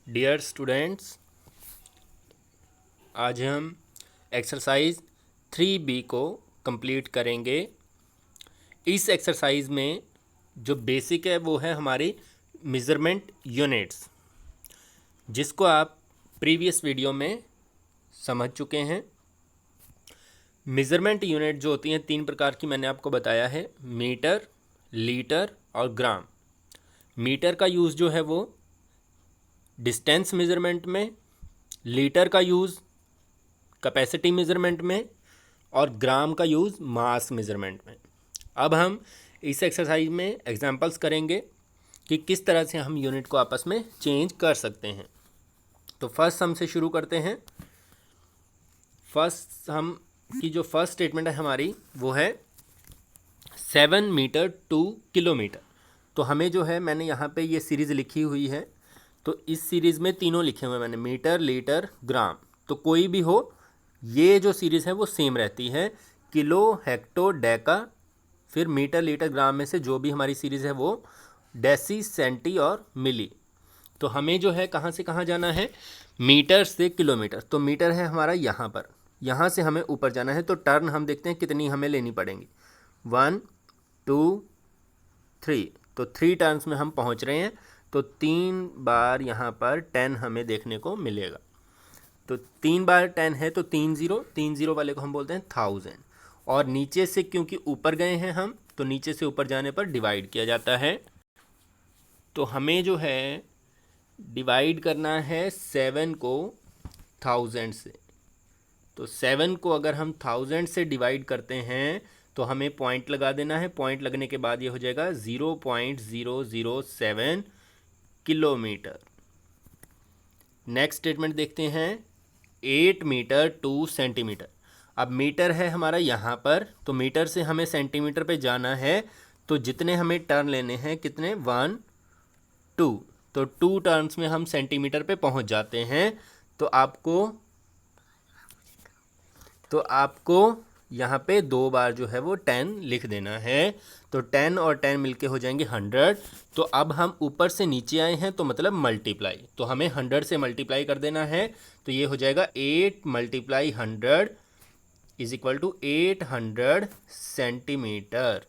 Dear students, आज हम exercise 3B को कंप्लीट करेंगे। इस एक्सरसाइज में जो बेसिक है वो है हमारी मेज़रमेंट यूनिट्स, जिसको आप प्रीवियस वीडियो में समझ चुके हैं। मेज़रमेंट यूनिट जो होती हैं 3 प्रकार की मैंने आपको बताया है, मीटर, लीटर और ग्राम। मीटर का यूज़ जो है वो डिस्टेंस मेज़रमेंट में, लीटर का यूज़ कैपेसिटी मेज़रमेंट में और ग्राम का यूज़ मास मेज़रमेंट में। अब हम इस एक्सरसाइज में एग्जांपल्स करेंगे कि किस तरह से हम यूनिट को आपस में चेंज कर सकते हैं। तो फर्स्ट हम से शुरू करते हैं। फर्स्ट हम की जो फर्स्ट स्टेटमेंट है हमारी वो है 7 मीटर टू किलोमीटर। तो हमें जो है, मैंने यहाँ पे ये सीरीज़ लिखी हुई है, तो इस सीरीज़ में तीनों लिखे हुए हैं मैंने, मीटर, लीटर, ग्राम। तो कोई भी हो, ये जो सीरीज़ है वो सेम रहती है, किलो, हेक्टो, डेका, फिर मीटर, लीटर, ग्राम में से जो भी हमारी सीरीज़ है वो डेसी, सेंटी और मिली। तो हमें जो है कहाँ से कहाँ जाना है, मीटर से किलोमीटर। तो मीटर है हमारा यहाँ पर, यहाँ से हमें ऊपर जाना है। तो टर्न हम देखते हैं कितनी हमें लेनी पड़ेंगी, 1 2 3। तो 3 टर्न्स में हम पहुँच रहे हैं। तो 3 बार यहाँ पर 10 हमें देखने को मिलेगा। तो 3 बार 10 है तो 3 0 वाले को हम बोलते हैं 1000। और नीचे से क्योंकि ऊपर गए हैं हम, तो नीचे से ऊपर जाने पर डिवाइड किया जाता है। तो हमें जो है डिवाइड करना है 7 को 1000 से। तो 7 को अगर हम 1000 से डिवाइड करते हैं तो हमें पॉइंट लगा देना है। पॉइंट लगने के बाद ये हो जाएगा 0.007 किलोमीटर। नेक्स्ट स्टेटमेंट देखते हैं, 8 मीटर टू सेंटीमीटर। अब मीटर है हमारा यहाँ पर, तो मीटर से हमें सेंटीमीटर पे जाना है। तो जितने हमें टर्न लेने हैं, कितने, 1 2। तो 2 टर्न्स में हम सेंटीमीटर पे पहुँच जाते हैं। तो आपको यहाँ पे 2 बार जो है वो 10 लिख देना है। तो 10 और 10 मिलके हो जाएंगे 100। तो अब हम ऊपर से नीचे आए हैं, तो मतलब मल्टीप्लाई, तो हमें 100 से मल्टीप्लाई कर देना है। तो ये हो जाएगा 8 × 100 is equal to 800 centimetre.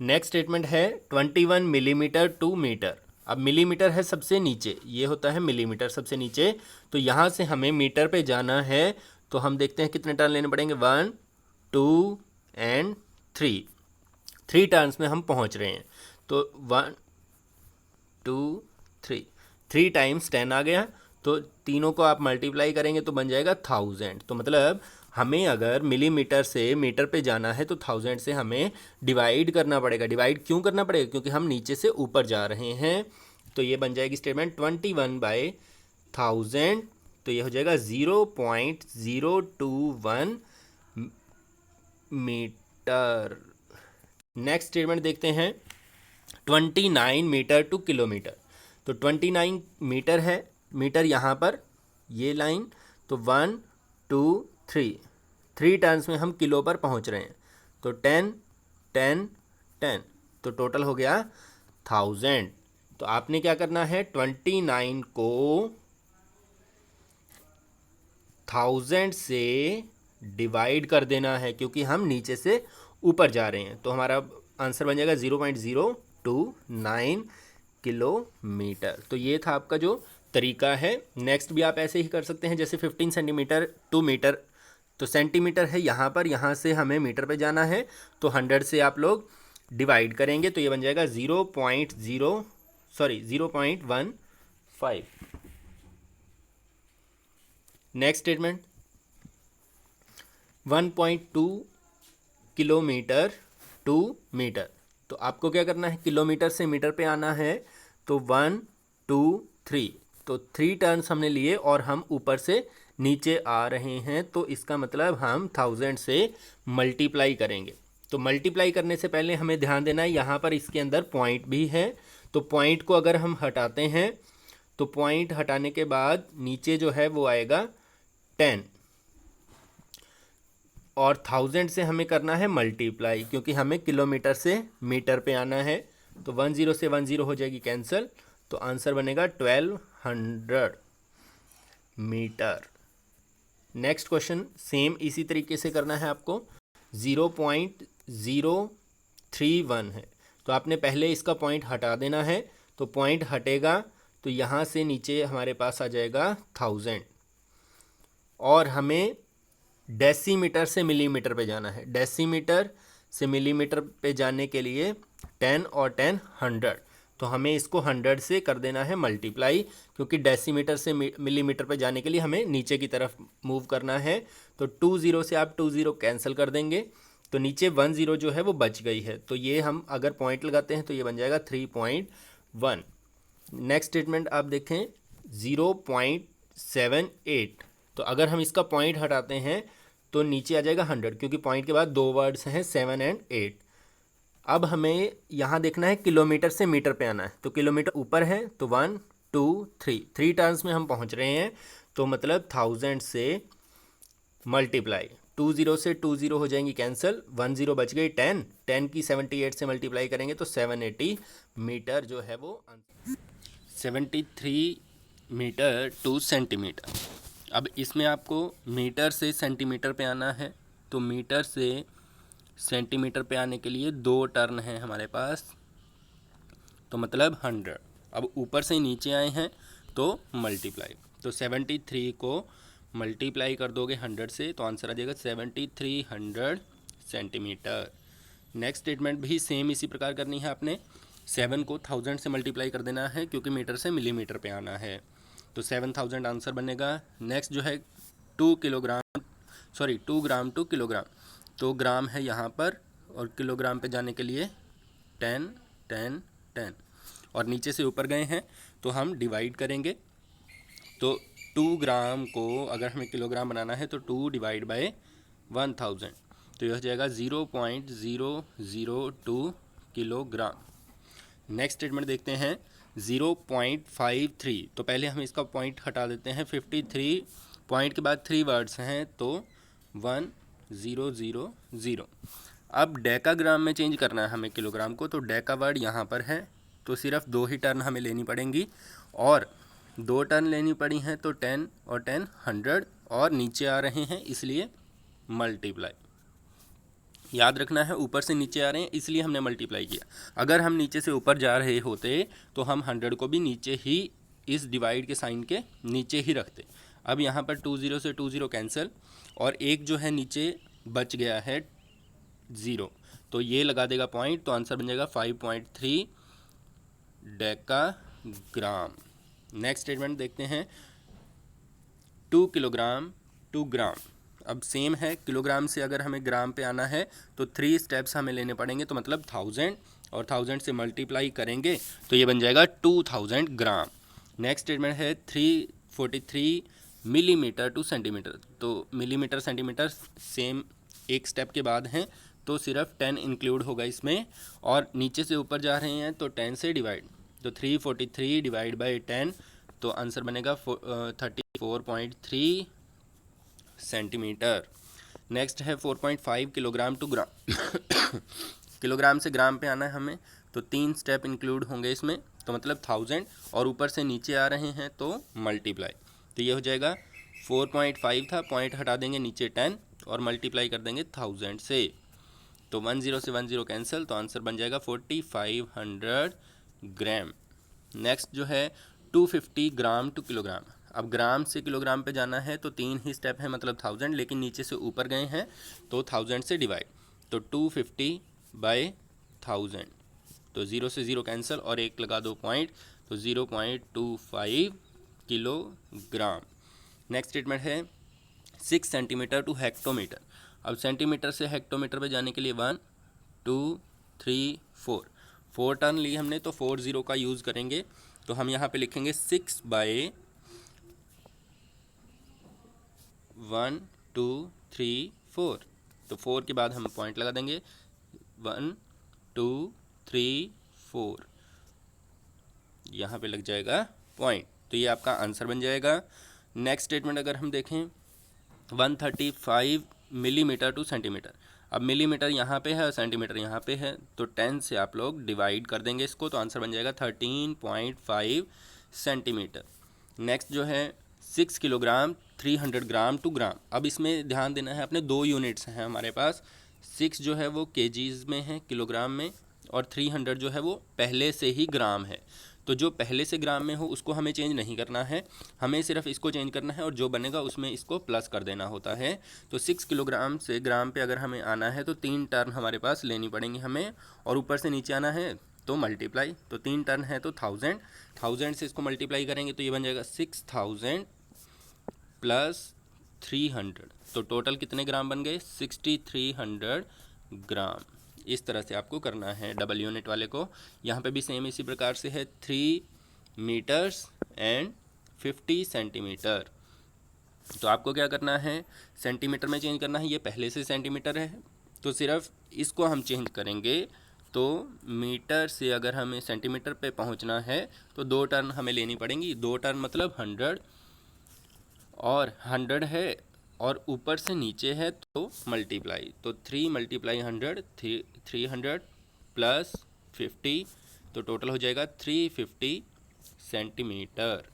Next statement है 21 मिलीमीटर टू मीटर। अब मिलीमीटर है सबसे नीचे, ये होता है मिलीमीटर सबसे नीचे। तो यहाँ से हमें मीटर पे जाना है। तो हम देखते हैं कितने टर्न लेने पड़ेंगे, 1 2 एंड 3। 3 टर्न्स में हम पहुँच रहे हैं। तो 1 2 3, 3 टाइम्स 10 आ गया। तो तीनों को आप मल्टीप्लाई करेंगे तो बन जाएगा 1000। तो मतलब हमें अगर मिलीमीटर से मीटर पे जाना है तो 1000 से हमें डिवाइड करना पड़ेगा। डिवाइड क्यों करना पड़ेगा, क्योंकि हम नीचे से ऊपर जा रहे हैं। तो ये बन जाएगी स्टेटमेंट 21/1000। तो ये हो जाएगा 0.021 मीटर। नेक्स्ट स्टेटमेंट देखते हैं 29 मीटर टू किलोमीटर। तो 29 मीटर है, मीटर यहाँ पर ये लाइन। तो 1 2 3 टर्न्स में हम किलो पर पहुँच रहे हैं। तो 10 10 10, तो टोटल हो गया 1000। तो आपने क्या करना है, 29 को 1000 से डिवाइड कर देना है, क्योंकि हम नीचे से ऊपर जा रहे हैं। तो हमारा आंसर बन जाएगा 0.029 किलोमीटर। तो ये था आपका जो तरीका है। नेक्स्ट भी आप ऐसे ही कर सकते हैं, जैसे 15 सेंटीमीटर टू मीटर। तो सेंटीमीटर है यहाँ पर, यहाँ से हमें मीटर पे जाना है। तो 100 से आप लोग डिवाइड करेंगे तो ये बन जाएगा 0.15। Next statement 1.2 kilometre to metre. तो आपको क्या करना है, किलोमीटर से मीटर पे आना है। तो 1 2 3, तो 3 टर्न्स हमने लिए और हम ऊपर से नीचे आ रहे हैं। तो इसका मतलब हम 1000 से मल्टीप्लाई करेंगे। तो मल्टीप्लाई करने से पहले हमें ध्यान देना है, यहाँ पर इसके अंदर पॉइंट भी है। तो पॉइंट को अगर हम हटाते हैं, तो पॉइंट हटाने के बाद नीचे जो है वो आएगा 10। और 1000 से हमें करना है मल्टीप्लाई, क्योंकि हमें किलोमीटर से मीटर पे आना है। तो 10 से 10 हो जाएगी कैंसिल। तो आंसर बनेगा 1200 मीटर। नेक्स्ट क्वेश्चन सेम इसी तरीके से करना है आपको। 0.031 है, तो आपने पहले इसका पॉइंट हटा देना है। तो पॉइंट हटेगा तो यहाँ से नीचे हमारे पास आ जाएगा 1000, और हमें डेसीमीटर से मिलीमीटर पे जाना है। डेसीमीटर से मिलीमीटर पे जाने के लिए 10 और 10 100, तो हमें इसको 100 से कर देना है मल्टीप्लाई, क्योंकि डेसीमीटर से मिलीमीटर पे जाने के लिए हमें नीचे की तरफ मूव करना है। तो 20 से आप 20 कैंसिल कर देंगे, तो नीचे 10 जो है वो बच गई है। तो ये हम अगर पॉइंट लगाते हैं तो ये बन जाएगा 3.1। नेक्स्ट स्टेटमेंट आप देखें 0.78, तो अगर हम इसका पॉइंट हटाते हैं तो नीचे आ जाएगा 100, क्योंकि पॉइंट के बाद दो वर्ड्स हैं 7 और 8। अब हमें यहाँ देखना है किलोमीटर से मीटर पे आना है, तो किलोमीटर ऊपर है तो 1 2 3 टर्न्स में हम पहुँच रहे हैं। तो मतलब 1000 से मल्टीप्लाई, 20 से 20 हो जाएंगी कैंसिल, 10 बच गई, 10 की 78 से मल्टीप्लाई करेंगे तो 780 मीटर जो है वो 73 मीटर टू सेंटीमीटर। अब इसमें आपको मीटर से सेंटीमीटर पे आना है, तो मीटर से सेंटीमीटर पे आने के लिए दो टर्न हैं हमारे पास, तो मतलब 100। अब ऊपर से नीचे आए हैं तो मल्टीप्लाई, तो 73 को मल्टीप्लाई कर दोगे 100 से तो आंसर आ जाएगा 7300 सेंटीमीटर। नेक्स्ट स्टेटमेंट भी सेम इसी प्रकार करनी है आपने। 7 को 1000 से मल्टीप्लाई कर देना है, क्योंकि मीटर से मिलीमीटर पे आना है, तो 7000 आंसर बनेगा। नेक्स्ट जो है 2 ग्राम टू किलोग्राम, तो ग्राम है यहाँ पर और किलोग्राम पे जाने के लिए 10 10 10, और नीचे से ऊपर गए हैं तो हम डिवाइड करेंगे। तो 2 ग्राम को अगर हमें किलोग्राम बनाना है तो 2 डिवाइड बाय 1000, तो यह हो जाएगा 0.002 किलोग्राम। नेक्स्ट स्टेटमेंट देखते हैं 0.53, तो पहले हम इसका पॉइंट हटा देते हैं। 53 पॉइंट के बाद 3 वर्ड्स हैं तो 1000। अब डेकाग्राम में चेंज करना है हमें किलोग्राम को, तो डेका वर्ड यहाँ पर है, तो सिर्फ 2 ही टर्न हमें लेनी पड़ेंगी, और 2 टर्न लेनी पड़ी हैं तो 10 और 10 100, और नीचे आ रहे हैं इसलिए मल्टीप्लाई। याद रखना है ऊपर से नीचे आ रहे हैं इसलिए हमने मल्टीप्लाई किया। अगर हम नीचे से ऊपर जा रहे होते तो हम 100 को भी नीचे ही इस डिवाइड के साइन के नीचे ही रखते। अब यहाँ पर 20 से 20 कैंसिल, और एक जो है नीचे बच गया है 0, तो ये लगा देगा पॉइंट, तो आंसर बन जाएगा 5.3 डेकाग्राम। नेक्स्ट स्टेटमेंट देखते हैं 2 किलोग्राम टू ग्राम। अब सेम है, किलोग्राम से अगर हमें ग्राम पे आना है तो 3 स्टेप्स हमें लेने पड़ेंगे, तो मतलब 1000 और 1000 से मल्टीप्लाई करेंगे तो ये बन जाएगा 2000 ग्राम। नेक्स्ट स्टेटमेंट है 343 मिलीमीटर टू सेंटीमीटर, तो मिलीमीटर सेंटीमीटर सेम एक स्टेप के बाद हैं, तो सिर्फ 10 इंक्लूड होगा इसमें, और नीचे से ऊपर जा रहे हैं तो 10 से डिवाइड, तो 343 डिवाइड बाई 10, तो आंसर बनेगा 34.3 सेंटीमीटर। नेक्स्ट है 4.5 किलोग्राम टू ग्राम। किलोग्राम से ग्राम पे आना है हमें, तो 3 स्टेप इंक्लूड होंगे इसमें, तो मतलब 1000, और ऊपर से नीचे आ रहे हैं तो मल्टीप्लाई, तो ये हो जाएगा 4.5 था, पॉइंट हटा देंगे नीचे 10 और मल्टीप्लाई कर देंगे 1000 से, तो 10 से 10 कैंसिल, तो आंसर बन जाएगा 4500 ग्राम। नेक्स्ट जो है 250 ग्राम टू किलोग्राम। अब ग्राम से किलोग्राम पे जाना है तो 3 ही स्टेप है, मतलब 1000, लेकिन नीचे से ऊपर गए हैं तो 1000 से डिवाइड, तो 250 बाय 1000, तो 0 से 0 कैंसिल और एक लगा दो पॉइंट, तो 0.25 किलोग्राम। नेक्स्ट स्टेटमेंट है 6 सेंटीमीटर टू हेक्टोमीटर। अब सेंटीमीटर से हेक्टोमीटर पे जाने के लिए 1 2 3 4 टर्न ली हमने, तो 40 का यूज़ करेंगे, तो हम यहाँ पे लिखेंगे 6 बाय 1 2 3 4, तो 4 के बाद हम पॉइंट लगा देंगे 1 2 3 4, यहाँ पे लग जाएगा पॉइंट, तो ये आपका आंसर बन जाएगा। नेक्स्ट स्टेटमेंट अगर हम देखें 135 मिलीमीटर टू सेंटीमीटर। अब मिलीमीटर यहाँ पे है और सेंटीमीटर यहाँ पे है, तो 10 से आप लोग डिवाइड कर देंगे इसको, तो आंसर बन जाएगा 13.5 सेंटीमीटर। नेक्स्ट जो है 6 किलोग्राम 300 ग्राम टू ग्राम। अब इसमें ध्यान देना है, अपने दो यूनिट्स हैं हमारे पास। 6 जो है वो केजीज में है, किलोग्राम में, और 300 जो है वो पहले से ही ग्राम है। तो जो पहले से ग्राम में हो उसको हमें चेंज नहीं करना है, हमें सिर्फ इसको चेंज करना है और जो बनेगा उसमें इसको प्लस कर देना होता है। तो 6 किलोग्राम से ग्राम पे अगर हमें आना है तो 3 टर्न हमारे पास लेनी पड़ेंगी हमें, और ऊपर से नीचे आना है तो मल्टीप्लाई। तो 3 टर्न है तो 1000 से इसको मल्टीप्लाई करेंगे तो ये बन जाएगा 6000 प्लस 300। तो टोटल कितने ग्राम बन गए? 6300 ग्राम। इस तरह से आपको करना है डबल यूनिट वाले को। यहाँ पे भी सेम इसी प्रकार से है, 3 मीटर्स एंड 50 सेंटीमीटर। तो आपको क्या करना है, सेंटीमीटर में चेंज करना है, ये पहले से सेंटीमीटर है तो सिर्फ इसको हम चेंज करेंगे। तो मीटर से अगर हमें सेंटीमीटर पे पहुंचना है तो 2 टर्न हमें लेनी पड़ेंगी। 2 टर्न मतलब 100, और 100 है और ऊपर से नीचे है तो मल्टीप्लाई। तो 3 मल्टीप्लाई 100, 300 प्लस 50, तो टोटल हो जाएगा 350 सेंटीमीटर।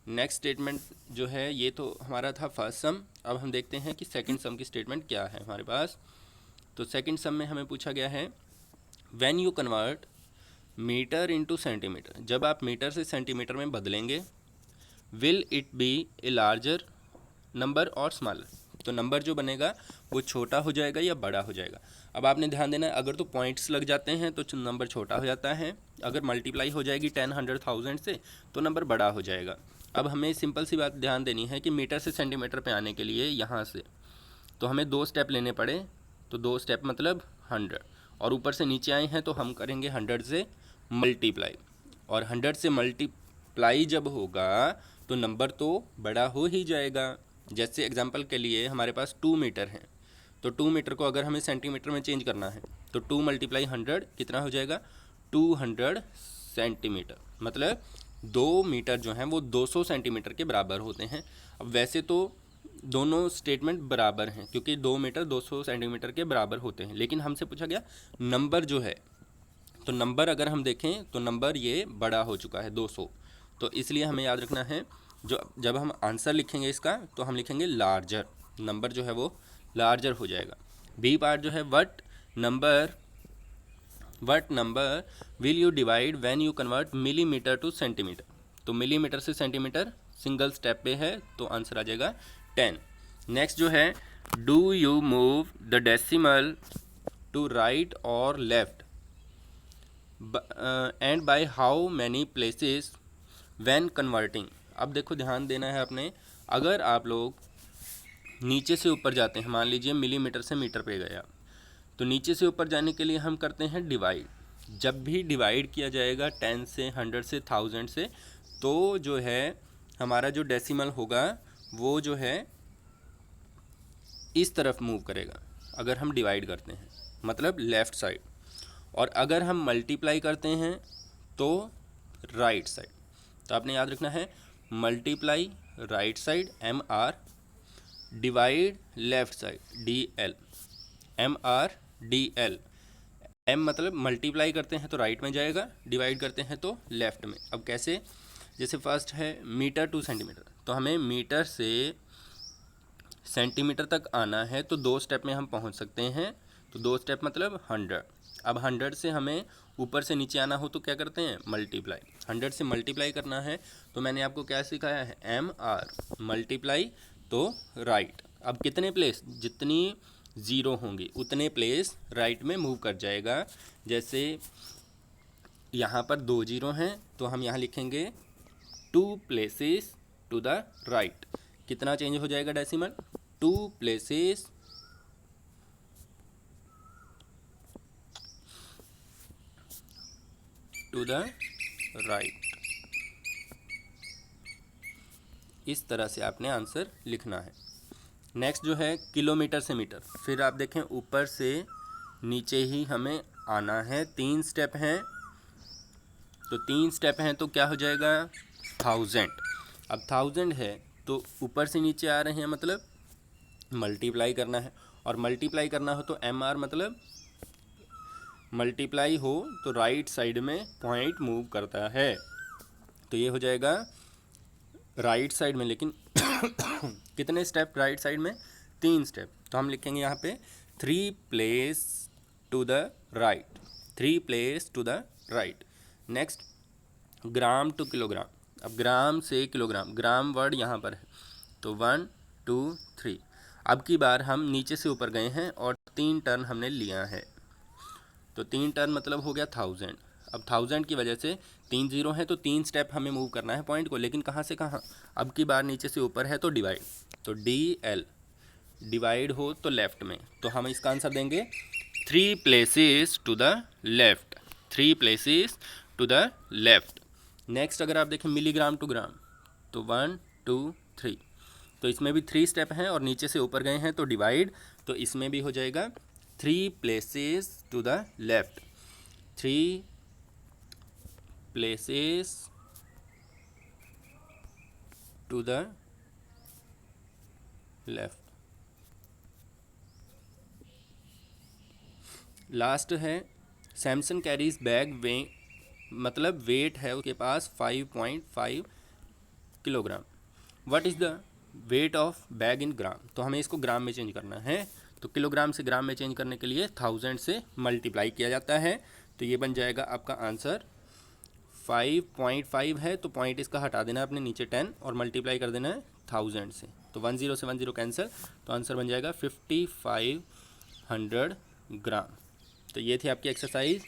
नेक्स्ट स्टेटमेंट जो है ये तो हमारा था फर्स्ट सम। अब हम देखते हैं कि सेकंड सम की स्टेटमेंट क्या है हमारे पास। तो सेकंड सम में हमें पूछा गया है, when you convert metre into centimetre, जब आप मीटर से सेंटीमीटर में बदलेंगे, will it be a larger number और स्मॉलर। तो नंबर जो बनेगा वो छोटा हो जाएगा या बड़ा हो जाएगा। अब आपने ध्यान देना है, अगर तो पॉइंट्स लग जाते हैं तो नंबर छोटा हो जाता है, अगर मल्टीप्लाई हो जाएगी 10, 100, 1000 से तो नंबर बड़ा हो जाएगा। अब हमें सिंपल सी बात ध्यान देनी है कि मीटर से सेंटीमीटर पे आने के लिए यहाँ से तो हमें 2 स्टेप लेने पड़े। तो 2 स्टेप मतलब 100, और ऊपर से नीचे आए हैं तो हम करेंगे 100 से मल्टीप्लाई, और 100 से मल्टीप्लाई जब होगा तो नंबर तो बड़ा हो ही जाएगा। जैसे एग्जांपल के लिए हमारे पास 2 मीटर है, तो 2 मीटर को अगर हमें सेंटीमीटर में चेंज करना है तो 2 मल्टीप्लाई 100 कितना हो जाएगा? 200 सेंटीमीटर। मतलब 2 मीटर जो हैं वो 200 सेंटीमीटर के बराबर होते हैं। अब वैसे तो दोनों स्टेटमेंट बराबर हैं क्योंकि 2 मीटर 200 सेंटीमीटर के बराबर होते हैं, लेकिन हमसे पूछा गया नंबर जो है, तो नंबर अगर हम देखें तो नंबर ये बड़ा हो चुका है 200। तो इसलिए हमें याद रखना है, जो जब हम आंसर लिखेंगे इसका तो हम लिखेंगे लार्जर, नंबर जो है वो लार्जर हो जाएगा। बी पार्ट जो है, what number will you divide when you convert millimetre two centimetre. तो मिलीमीटर से सेंटीमीटर सिंगल स्टेप पे है तो आंसर आ जाएगा 10। नेक्स्ट जो है, do you move the decimal to right और left and by how many places when converting. अब देखो ध्यान देना है आपने, अगर आप लोग नीचे से ऊपर जाते हैं, मान लीजिए मिलीमीटर से मीटर पे गया, तो नीचे से ऊपर जाने के लिए हम करते हैं डिवाइड। जब भी डिवाइड किया जाएगा 10 से, 100 से, 1000 से, तो जो है हमारा जो डेसिमल होगा वो जो है इस तरफ मूव करेगा अगर हम डिवाइड करते हैं, मतलब लेफ़्ट साइड। और अगर हम मल्टीप्लाई करते हैं तो राइट साइड। तो आपने याद रखना है, multiply right side MR, divide left side DL, MR DL। M मतलब मल्टीप्लाई करते हैं तो राइट में जाएगा, डिवाइड करते हैं तो लेफ़्ट में। अब कैसे? जैसे फर्स्ट है मीटर टू सेंटीमीटर, तो हमें मीटर से सेंटीमीटर तक आना है तो 2 स्टेप में हम पहुंच सकते हैं। तो 2 स्टेप मतलब 100। अब 100 से हमें ऊपर से नीचे आना हो तो क्या करते हैं? मल्टीप्लाई। 100 से मल्टीप्लाई करना है तो मैंने आपको क्या सिखाया है? MR मल्टीप्लाई तो राइट। अब कितने प्लेस? जितनी ज़ीरो होंगी उतने प्लेस राइट में मूव कर जाएगा। जैसे यहाँ पर 2 जीरो हैं तो हम यहाँ लिखेंगे 2 प्लेसेस टू द राइट। कितना चेंज हो जाएगा decimal? 2 places to the right. इस तरह से आपने आंसर लिखना है। नेक्स्ट जो है किलोमीटर से मीटर, फिर आप देखें ऊपर से नीचे ही हमें आना है। 3 स्टेप हैं, तो 3 स्टेप हैं तो क्या हो जाएगा? 1000। अब 1000 है तो ऊपर से नीचे आ रहे हैं मतलब मल्टीप्लाई करना है, और मल्टीप्लाई करना हो तो MR मतलब मल्टीप्लाई हो तो राइट साइड में पॉइंट मूव करता है, तो ये हो जाएगा राइट साइड में। लेकिन कितने स्टेप राइट साइड में? 3 स्टेप। तो हम लिखेंगे यहाँ पे 3 place to the right, 3 place to the right. Next gram to kilogram. अब ग्राम से किलोग्राम, ग्राम वर्ड यहाँ पर है, तो 1 2 3। अब की बार हम नीचे से ऊपर गए हैं और 3 टर्न हमने लिया है, तो 3 टर्न मतलब हो गया 1000। अब 1000 की वजह से 3 जीरो हैं, तो 3 स्टेप हमें मूव करना है पॉइंट को, लेकिन कहाँ से कहाँ? अब की बार नीचे से ऊपर है तो डिवाइड, तो DL डिवाइड हो तो लेफ़्ट में, तो हम इसका आंसर देंगे 3 places to the left, 3 places to the left. Next अगर आप देखें मिलीग्राम टू ग्राम, तो 1 2 3, तो इसमें भी 3 स्टेप हैं और नीचे से ऊपर गए हैं तो डिवाइड, तो इसमें भी हो जाएगा 3 places to the left, 3 places to the left. Last है सैमसन कैरीज बैग वे, मतलब वेट है उसके पास 5.5 kilogram. What is the weight of bag in gram? तो हमें इसको ग्राम में चेंज करना है, तो किलोग्राम से ग्राम में चेंज करने के लिए 1000 से मल्टीप्लाई किया जाता है, तो ये बन जाएगा आपका आंसर 5.5 है, तो पॉइंट इसका हटा देना है अपने नीचे 10 और मल्टीप्लाई कर देना है 1000 से, तो 10 से 10 कैंसिल, तो आंसर बन जाएगा 5500 ग्राम। तो ये थी आपकी एक्सरसाइज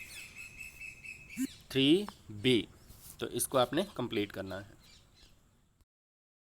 3B, तो इसको आपने कंप्लीट करना है।